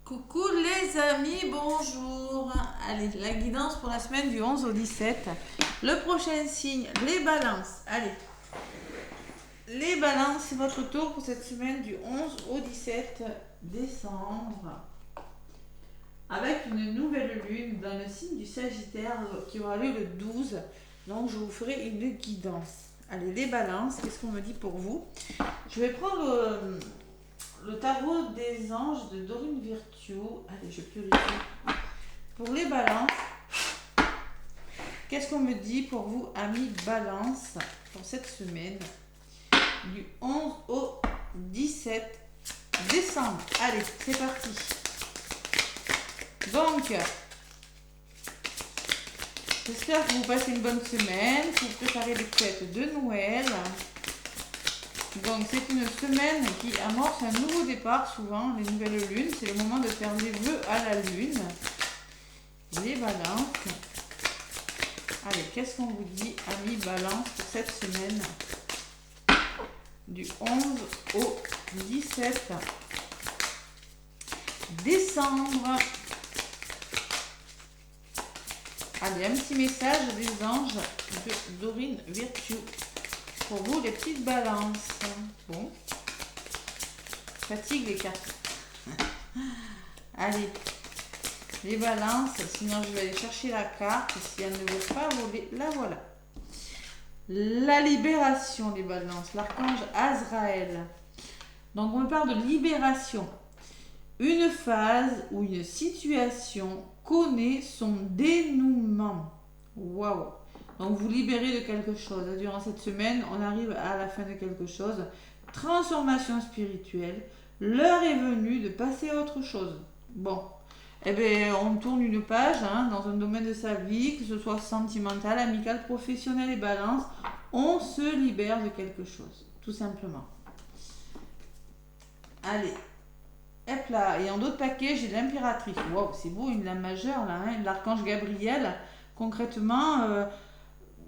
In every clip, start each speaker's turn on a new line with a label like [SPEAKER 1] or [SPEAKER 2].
[SPEAKER 1] Coucou les amis, bonjour. Allez, la guidance pour la semaine du 11 au 17. Le prochain signe, les balances. Allez, les balances, c'est votre tour pour cette semaine du 11 au 17 décembre. Avec une nouvelle lune dans le signe du Sagittaire qui aura lieu le 12. Donc, je vous ferai une guidance. Allez, les balances, qu'est-ce qu'on me dit pour vous? Je vais prendre le tarot des anges de Dorine Virtue. Allez, je purifie. Pour les balances, qu'est-ce qu'on me dit pour vous, amis balance, pour cette semaine du 11 au 17 décembre? Allez, c'est parti. Donc, j'espère que vous passez une bonne semaine, que vous préparez les fêtes de Noël. Donc, c'est une semaine qui amorce un nouveau départ. Souvent, les nouvelles lunes, c'est le moment de faire des vœux à la lune. Les balances. Allez, qu'est-ce qu'on vous dit, amis balance, pour cette semaine du 11 au 17 décembre? Allez, un petit message des anges de Dorine Virtue. Pour vous, les petites balances. Bon. Fatigue les cartes. Allez. Les balances. Sinon, je vais aller chercher la carte. Si elle ne veut pas voler, la voilà. La libération des balances. L'archange Azraël. Donc, on parle de libération. Une phase ou une situation connaît son dénouement. Waouh! Donc, vous libérez de quelque chose. Durant cette semaine, on arrive à la fin de quelque chose. Transformation spirituelle. L'heure est venue de passer à autre chose. Bon. Eh bien, on tourne une page dans un domaine de sa vie, que ce soit sentimental, amical, professionnel et balance. On se libère de quelque chose. Tout simplement. Allez. Hop là. Et en d'autres paquets, j'ai l'impératrice. Waouh, c'est beau, une lame majeure là. L'archange Gabriel. Concrètement...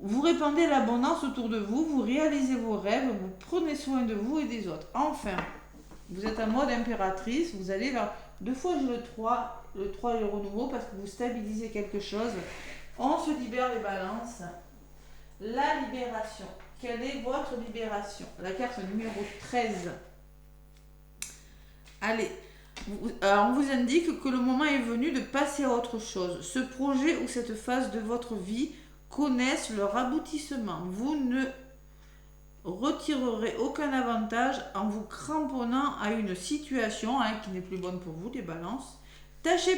[SPEAKER 1] vous répandez l'abondance autour de vous, vous réalisez vos rêves, vous prenez soin de vous et des autres. Enfin, vous êtes en mode impératrice, vous allez vers... Deux fois j'ai le 3 est le renouveau parce que vous stabilisez quelque chose. On se libère les balances. La libération. Quelle est votre libération? La carte numéro 13. Allez, on vous indique que le moment est venu de passer à autre chose. Ce projet ou cette phase de votre vie connaissent leur aboutissement. Vous ne retirerez aucun avantage en vous cramponnant à une situation qui n'est plus bonne pour vous, les balances. Tâchez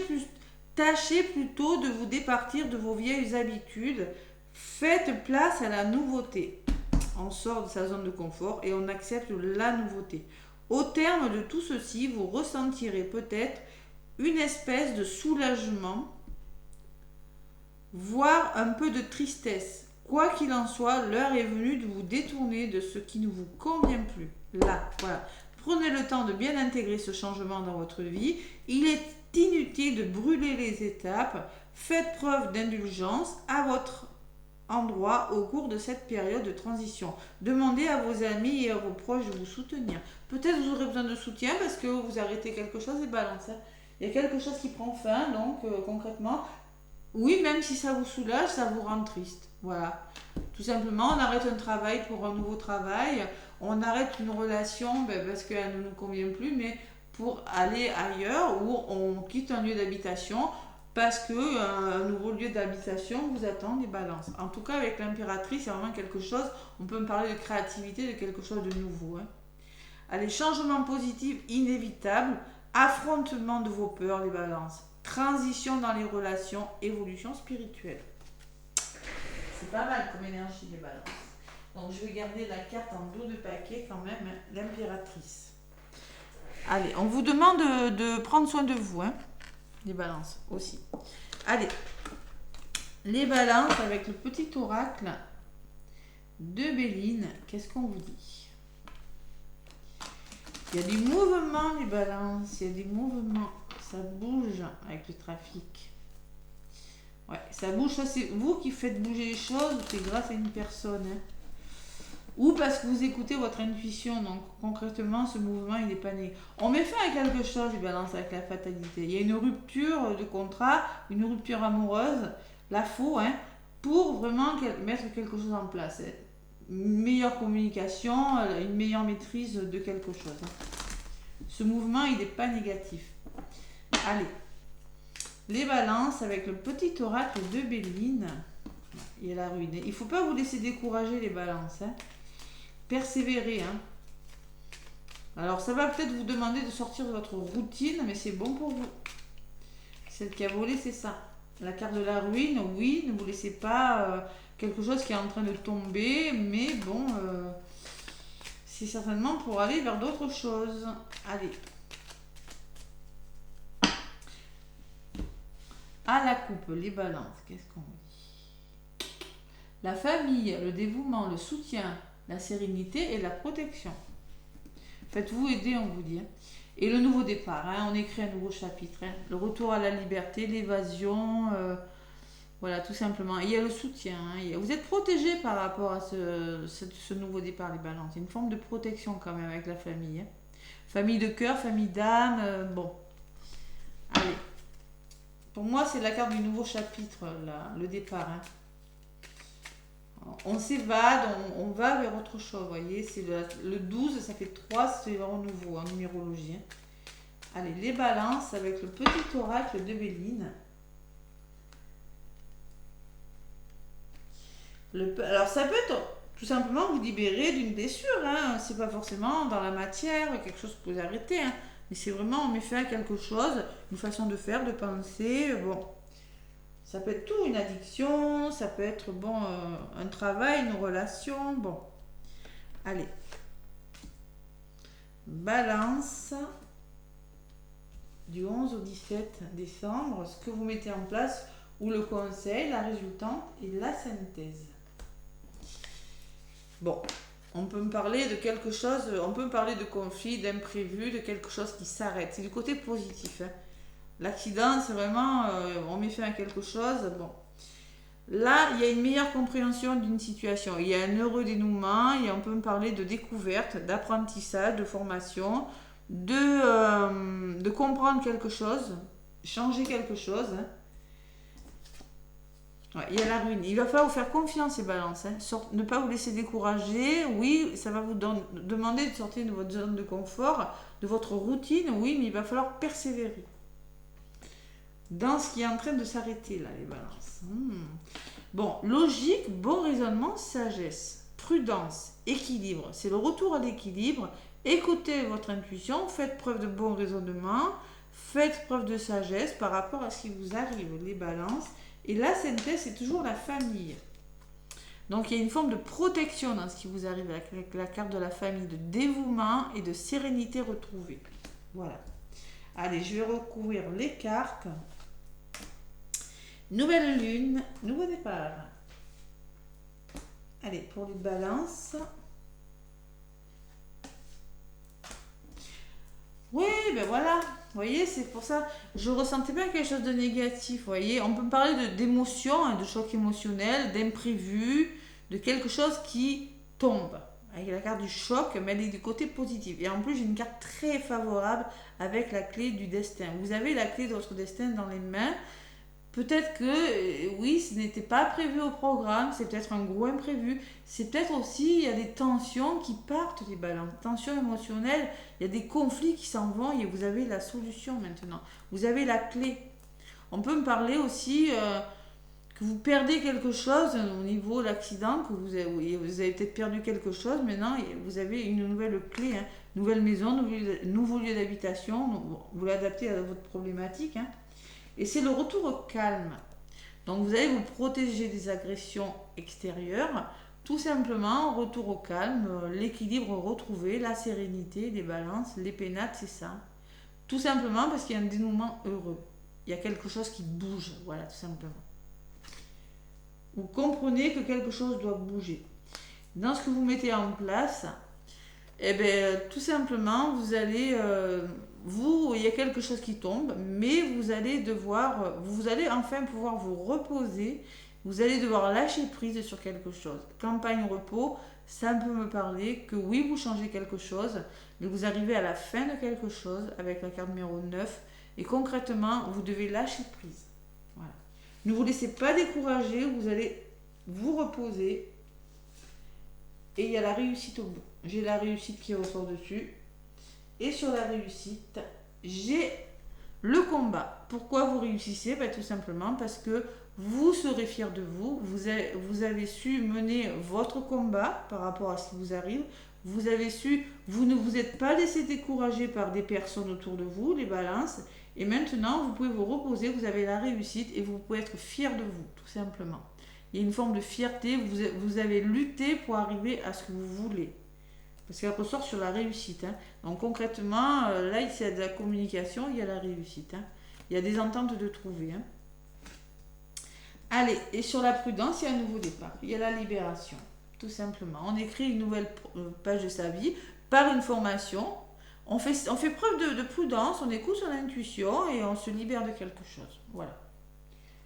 [SPEAKER 1] plutôt de vous départir de vos vieilles habitudes. Faites place à la nouveauté. On sort de sa zone de confort et on accepte la nouveauté. Au terme de tout ceci, vous ressentirez peut-être une espèce de soulagement, voire un peu de tristesse. Quoi qu'il en soit, l'heure est venue de vous détourner de ce qui ne vous convient plus. Là, voilà. Prenez le temps de bien intégrer ce changement dans votre vie. Il est inutile de brûler les étapes. Faites preuve d'indulgence à votre endroit au cours de cette période de transition. Demandez à vos amis et à vos proches de vous soutenir. Peut-être vous aurez besoin de soutien parce que vous arrêtez quelque chose et balance. Il y a quelque chose qui prend fin, donc concrètement, oui, même si ça vous soulage, ça vous rend triste. Voilà. Tout simplement, on arrête un travail pour un nouveau travail. On arrête une relation parce qu'elle ne nous convient plus, mais pour aller ailleurs ou on quitte un lieu d'habitation parce qu'un nouveau lieu d'habitation vous attend, des balances. En tout cas, avec l'impératrice, c'est vraiment quelque chose, on peut me parler de créativité, de quelque chose de nouveau. Allez, changement positif inévitable, affrontement de vos peurs, les balances. Transition dans les relations, évolution spirituelle. C'est pas mal comme énergie, les balances. Donc je vais garder la carte en dos de paquet quand même, l'impératrice. Allez, on vous demande de prendre soin de vous, les balances aussi. Allez, les balances avec le petit oracle de Béline, qu'est-ce qu'on vous dit? Il y a des mouvements, les balances, il y a des mouvements. Ça bouge avec le trafic. Ouais, ça bouge. Ça, c'est vous qui faites bouger les choses. C'est grâce à une personne. ou parce que vous écoutez votre intuition. Donc concrètement, ce mouvement, il n'est pas né. On met fin à quelque chose, les balances, avec la fatalité. Il y a une rupture de contrat, une rupture amoureuse, la faux, hein, pour vraiment mettre quelque chose en place. Une meilleure communication, une meilleure maîtrise de quelque chose. Ce mouvement, il n'est pas négatif. Allez, les balances avec le petit oracle de Béline et la ruine. Il ne faut pas vous laisser décourager, les balances. Hein. Persévérer. Hein. Alors, ça va peut-être vous demander de sortir de votre routine, mais c'est bon pour vous. Celle qui a volé, c'est ça. La carte de la ruine, oui, ne vous laissez pas quelque chose qui est en train de tomber, mais bon, c'est certainement pour aller vers d'autres choses. Allez. À la coupe, les balances, qu'est-ce qu'on dit? La famille, le dévouement, le soutien, la sérénité et la protection. Faites-vous aider, on vous dit. Hein. Et le nouveau départ, hein, on écrit un nouveau chapitre. Hein. Le retour à la liberté, l'évasion, voilà, tout simplement. Et il y a le soutien. Hein. Vous êtes protégé par rapport à ce nouveau départ, les balances. Il y a une forme de protection quand même avec la famille. Hein. Famille de cœur, famille d'âme, bon. Allez. Pour moi, c'est la carte du nouveau chapitre, là, le départ. Hein. On s'évade, on va vers autre chose, vous voyez. C'est le 12, ça fait 3, c'est vraiment nouveau en numérologie. Hein. Allez, les balances avec le petit oracle de Béline. Alors, ça peut être tout simplement vous libérer d'une blessure. Hein. C'est pas forcément dans la matière, quelque chose que vous arrêtez. Hein. Mais c'est vraiment, on met fin à quelque chose, une façon de faire, de penser, bon. Ça peut être tout, une addiction, ça peut être, bon, un travail, une relation, bon. Allez. Balance. Du 11 au 17 décembre, ce que vous mettez en place, ou le conseil, la résultante et la synthèse. Bon. On peut me parler de quelque chose, on peut me parler de conflit, d'imprévu, de quelque chose qui s'arrête. C'est du côté positif. Hein. L'accident, c'est vraiment, on met fin à quelque chose. Bon. Là, il y a une meilleure compréhension d'une situation. Il y a un heureux dénouement, et on peut me parler de découverte, d'apprentissage, de formation, de comprendre quelque chose, changer quelque chose. Hein. Ouais, il y a la ruine. Il va falloir vous faire confiance, ces balances. Hein. Ne pas vous laisser décourager. Oui, ça va vous demander de sortir de votre zone de confort, de votre routine. Oui, mais il va falloir persévérer. Dans ce qui est en train de s'arrêter, là, les balances. Bon, logique, bon raisonnement, sagesse, prudence, équilibre. C'est le retour à l'équilibre. Écoutez votre intuition, faites preuve de bon raisonnement, faites preuve de sagesse par rapport à ce qui vous arrive, les balances. Et la synthèse, c'est toujours la famille. Donc, il y a une forme de protection dans ce qui vous arrive avec la carte de la famille, de dévouement et de sérénité retrouvée. Voilà. Allez, je vais recouvrir les cartes. Nouvelle lune, nouveau départ. Allez, pour les balances. Oui, ben voilà. Vous voyez, c'est pour ça, je ne ressentais pas quelque chose de négatif, vous voyez. On peut parler d'émotion, hein, de choc émotionnel, d'imprévu, de quelque chose qui tombe. Avec la carte du choc, mais elle est du côté positif. Et en plus, j'ai une carte très favorable avec la clé du destin. Vous avez la clé de votre destin dans les mains. Peut-être que, oui, ce n'était pas prévu au programme, c'est peut-être un gros imprévu. C'est peut-être aussi, il y a des tensions qui partent, les balances, tensions émotionnelles, il y a des conflits qui s'en vont et vous avez la solution maintenant. Vous avez la clé. On peut me parler aussi que vous perdez quelque chose au niveau de l'accident, que vous avez peut-être perdu quelque chose, maintenant vous avez une nouvelle clé, hein, nouvelle maison, nouveau lieu d'habitation, vous l'adaptez à votre problématique, hein. Et c'est le retour au calme. Donc vous allez vous protéger des agressions extérieures. Tout simplement, retour au calme, l'équilibre retrouvé, la sérénité, les balances, les pénates, c'est ça. Tout simplement parce qu'il y a un dénouement heureux. Il y a quelque chose qui bouge, voilà, tout simplement. Vous comprenez que quelque chose doit bouger. Dans ce que vous mettez en place, eh bien, tout simplement, vous allez... il y a quelque chose qui tombe, mais vous allez enfin pouvoir vous reposer Vous allez devoir lâcher prise sur quelque chose. Campagne repos, ça peut me parler que oui, vous changez quelque chose, mais vous arrivez à la fin de quelque chose avec la carte numéro 9 et concrètement, vous devez lâcher prise. Voilà. Ne vous laissez pas décourager, vous allez vous reposer et il y a la réussite au bout. J'ai la réussite qui ressort dessus et sur la réussite, j'ai le combat. Pourquoi vous réussissez? Tout simplement parce que vous serez fier de vous. Vous avez su mener votre combat par rapport à ce qui vous arrive. Vous avez su, vous ne vous êtes pas laissé décourager par des personnes autour de vous, les balances. Et maintenant, vous pouvez vous reposer, vous avez la réussite et vous pouvez être fier de vous, tout simplement. Il y a une forme de fierté, vous avez lutté pour arriver à ce que vous voulez. Parce qu'elle ressort sur la réussite. Donc concrètement, là, il y a de la communication, il y a la réussite. Il y a des ententes de trouver. Allez, et sur la prudence, il y a un nouveau départ. Il y a la libération, tout simplement. On écrit une nouvelle page de sa vie par une formation. On fait preuve de prudence, on écoute son intuition et on se libère de quelque chose. Voilà.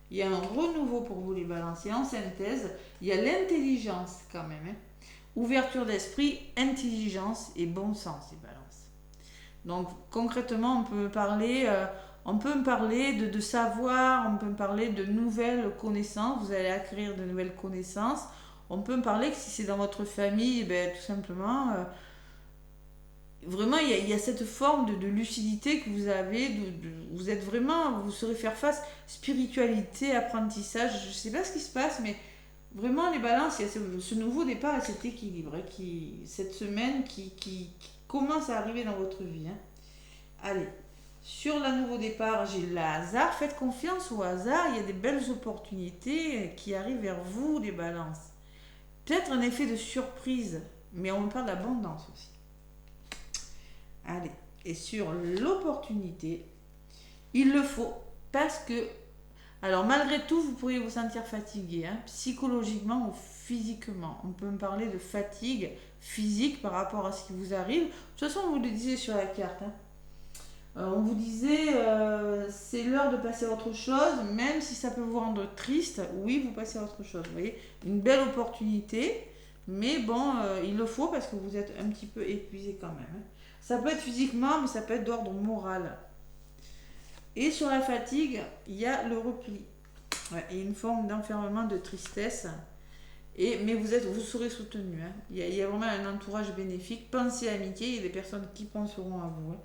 [SPEAKER 1] Il y a un renouveau pour vous les balances. Et en synthèse, il y a l'intelligence quand même. Ouverture d'esprit, intelligence et bon sens, les balances. Donc concrètement, on peut me parler de savoir, on peut me parler de nouvelles connaissances, vous allez acquérir de nouvelles connaissances. On peut me parler que si c'est dans votre famille, tout simplement, vraiment il y a cette forme de lucidité que vous avez, vous êtes vraiment, vous saurez faire face, spiritualité, apprentissage, je ne sais pas ce qui se passe, mais vraiment, les balances, il y a ce nouveau départ et cet équilibre, cette semaine qui commence à arriver dans votre vie. Allez, sur le nouveau départ, j'ai le hasard. Faites confiance au hasard, il y a des belles opportunités qui arrivent vers vous, les balances. Peut-être un effet de surprise, mais on me parle d'abondance aussi. Allez, et sur l'opportunité, il le faut parce que alors malgré tout, vous pourriez vous sentir fatigué, psychologiquement ou physiquement. On peut me parler de fatigue physique par rapport à ce qui vous arrive. De toute façon, on vous le disait sur la carte. On vous disait, c'est l'heure de passer à autre chose, même si ça peut vous rendre triste. Oui, vous passez à autre chose. Vous voyez, une belle opportunité, mais bon, il le faut parce que vous êtes un petit peu épuisé quand même. Ça peut être physiquement, mais ça peut être d'ordre moral. Et sur la fatigue, il y a le repli. Et une forme d'enfermement, de tristesse. Mais vous serez soutenu. Il y a vraiment un entourage bénéfique. Pensez à amitié, il y a des personnes qui penseront à vous.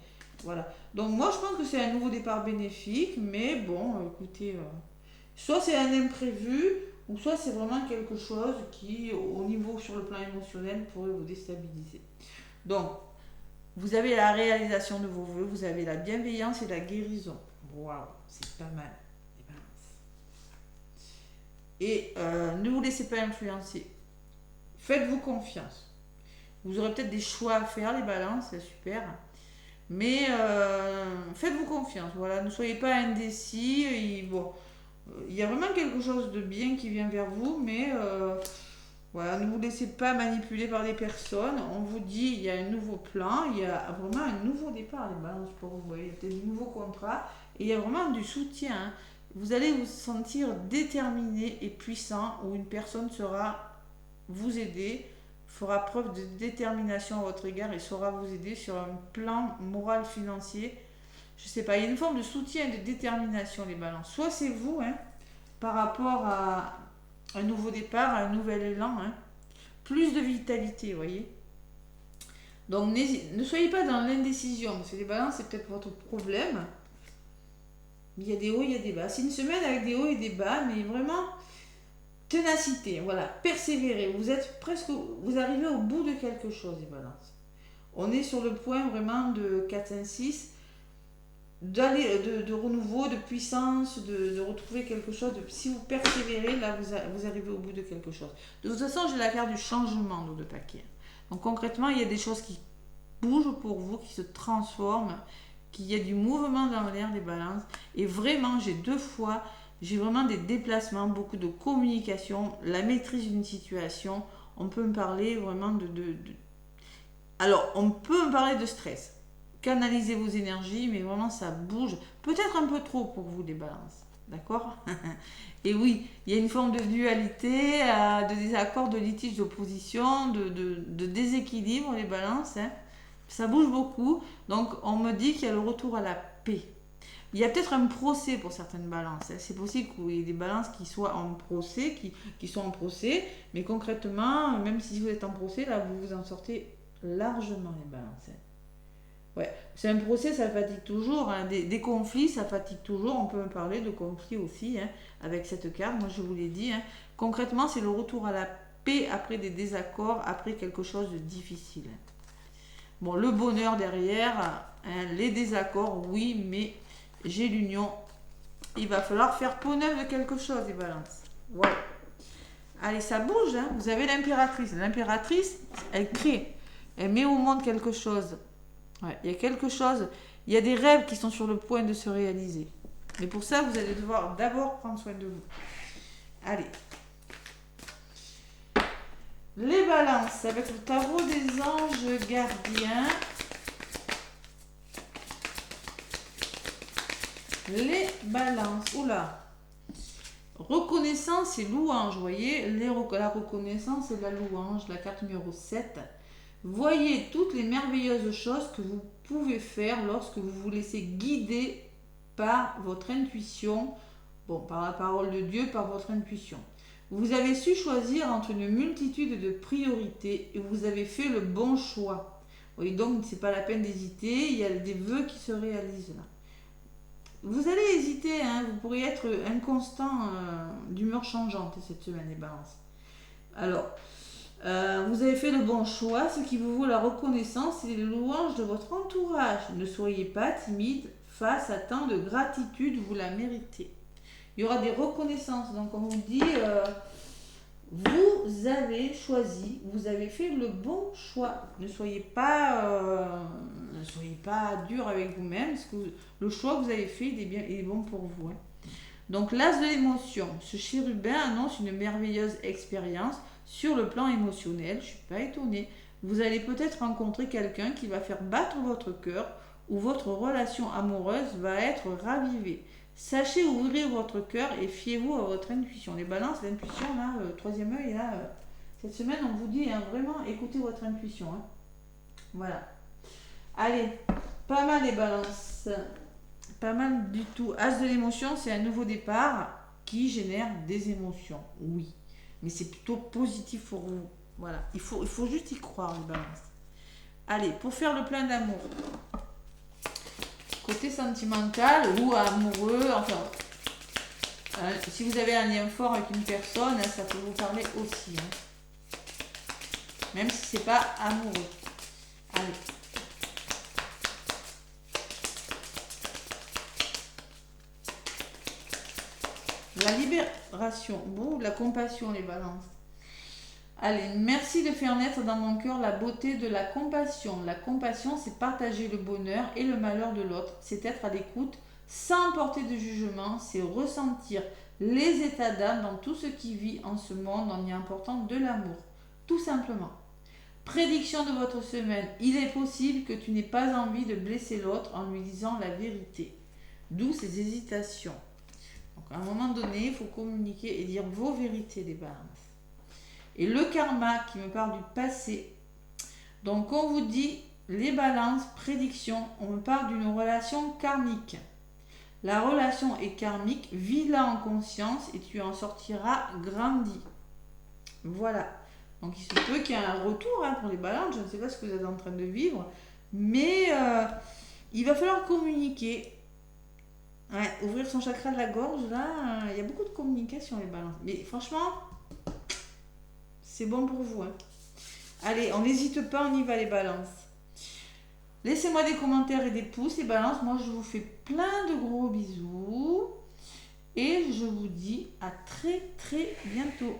[SPEAKER 1] Voilà. Donc moi, je pense que c'est un nouveau départ bénéfique. Mais bon, écoutez, soit c'est un imprévu, ou soit c'est vraiment quelque chose qui, au niveau sur le plan émotionnel, pourrait vous déstabiliser. Donc, vous avez la réalisation de vos vœux, vous avez la bienveillance et la guérison. Waouh, c'est pas mal. Et ne vous laissez pas influencer. Faites-vous confiance. Vous aurez peut-être des choix à faire, les balances, c'est super. Mais faites-vous confiance. Voilà, ne soyez pas indécis. Il y a vraiment quelque chose de bien qui vient vers vous, mais voilà, ne vous laissez pas manipuler par des personnes. On vous dit, il y a un nouveau plan, il y a vraiment un nouveau départ, les balances pour vous. Il y a peut-être des nouveaux contrats. Et il y a vraiment du soutien. Vous allez vous sentir déterminé et puissant, où une personne saura vous aider, fera preuve de détermination à votre égard et saura vous aider sur un plan moral, financier. Je ne sais pas, il y a une forme de soutien et de détermination, les balances. Soit c'est vous, par rapport à un nouveau départ, à un nouvel élan. Plus de vitalité, vous voyez. Donc ne soyez pas dans l'indécision, parce que les balances, c'est peut-être votre problème. Il y a des hauts, il y a des bas. C'est une semaine avec des hauts et des bas, mais vraiment ténacité, voilà, persévérer. Vous arrivez au bout de quelque chose, les balances. On est sur le point vraiment de 4, 5, 6, de renouveau, de puissance, de retrouver quelque chose. Si vous persévérez, là, vous arrivez au bout de quelque chose. De toute façon, j'ai la carte du changement dans le paquet. Donc concrètement, il y a des choses qui bougent pour vous, qui se transforment, qu'il y a du mouvement dans l'air, des balances. Et vraiment, j'ai vraiment des déplacements, beaucoup de communication, la maîtrise d'une situation. On peut me parler vraiment Alors, on peut me parler de stress. Canalisez vos énergies, mais vraiment, ça bouge. Peut-être un peu trop pour vous, les balances. D'accord? Et oui, il y a une forme de dualité, de désaccord, de litige, d'opposition, de déséquilibre, les balances. Hein. Ça bouge beaucoup. Donc, on me dit qu'il y a le retour à la paix. Il y a peut-être un procès pour certaines balances. Hein. C'est possible qu'il y ait des balances qui soient en procès, qui sont en procès. Mais concrètement, même si vous êtes en procès, là, vous vous en sortez largement, les balances. Hein. Ouais, c'est un procès, ça fatigue toujours. Hein. Des conflits, ça fatigue toujours. On peut parler de conflits aussi hein, avec cette carte. Moi, je vous l'ai dit. Hein. Concrètement, c'est le retour à la paix après des désaccords, après quelque chose de difficile. Bon, le bonheur derrière, hein, les désaccords, oui, mais j'ai l'union. Il va falloir faire peau neuve de quelque chose, les balances. Ouais. Allez, ça bouge. Hein. Vous avez l'impératrice. L'impératrice, elle crée. Elle met au monde quelque chose. Ouais, il y a quelque chose, il y a des rêves qui sont sur le point de se réaliser. Mais pour ça, vous allez devoir d'abord prendre soin de vous. Allez. Les balances avec le tarot des anges gardiens. Les balances. Oula. Reconnaissance et louange. Vous voyez, la reconnaissance et la louange, la carte numéro 7. Voyez toutes les merveilleuses choses que vous pouvez faire lorsque vous vous laissez guider par votre intuition, bon, par la parole de Dieu, par votre intuition. Vous avez su choisir entre une multitude de priorités et vous avez fait le bon choix. Oui, donc, ce n'est pas la peine d'hésiter, il y a des vœux qui se réalisent là. Vous allez hésiter, hein, vous pourriez être inconstant d'humeur changeante cette semaine, les balances. Alors, vous avez fait le bon choix, ce qui vous vaut la reconnaissance et les louanges de votre entourage. Ne soyez pas timide face à tant de gratitude, vous la méritez. Il y aura des reconnaissances, donc on vous dit, vous avez choisi, vous avez fait le bon choix. Ne soyez pas dur avec vous-même, parce que le choix que vous avez fait, il est bon pour vous. Hein. Donc l'as de l'émotion, ce chérubin annonce une merveilleuse expérience sur le plan émotionnel, je ne suis pas étonnée. Vous allez peut-être rencontrer quelqu'un qui va faire battre votre cœur ou votre relation amoureuse va être ravivée. Sachez ouvrir votre cœur et fiez-vous à votre intuition. Les balances, l'intuition, là, le troisième œil, là, cette semaine, on vous dit hein, vraiment écoutez votre intuition. Hein. Voilà. Allez, pas mal les balances. Pas mal du tout. As de l'émotion, c'est un nouveau départ qui génère des émotions. Oui. Mais c'est plutôt positif pour vous. Voilà. Il faut juste y croire, les balances. Allez, pour faire le plein d'amour. Côté sentimental ou amoureux, enfin, si vous avez un lien fort avec une personne, ça peut vous parler aussi. Hein. Même si c'est pas amoureux. Allez. La libération, bon, la compassion, les balances. Allez, merci de faire naître dans mon cœur la beauté de la compassion. La compassion, c'est partager le bonheur et le malheur de l'autre. C'est être à l'écoute sans porter de jugement. C'est ressentir les états d'âme dans tout ce qui vit en ce monde en y apportant de l'amour. Tout simplement. Prédiction de votre semaine. Il est possible que tu n'aies pas envie de blesser l'autre en lui disant la vérité. D'où ces hésitations. Donc, à un moment donné, il faut communiquer et dire vos vérités, les balances. Et le karma qui me parle du passé. Donc, on vous dit, les balances, prédiction, on me parle d'une relation karmique. La relation est karmique, vis-la en conscience et tu en sortiras grandi. Voilà. Donc, il se peut qu'il y ait un retour hein, pour les balances. Je ne sais pas ce que vous êtes en train de vivre. Mais il va falloir communiquer. Ouais, ouvrir son chakra de la gorge, là, il y a beaucoup de communication, les balances. Mais franchement, c'est bon pour vous. Hein. Allez, on n'hésite pas, on y va, les balances. Laissez-moi des commentaires et des pouces, les balances. Moi, je vous fais plein de gros bisous. Et je vous dis à très, très bientôt.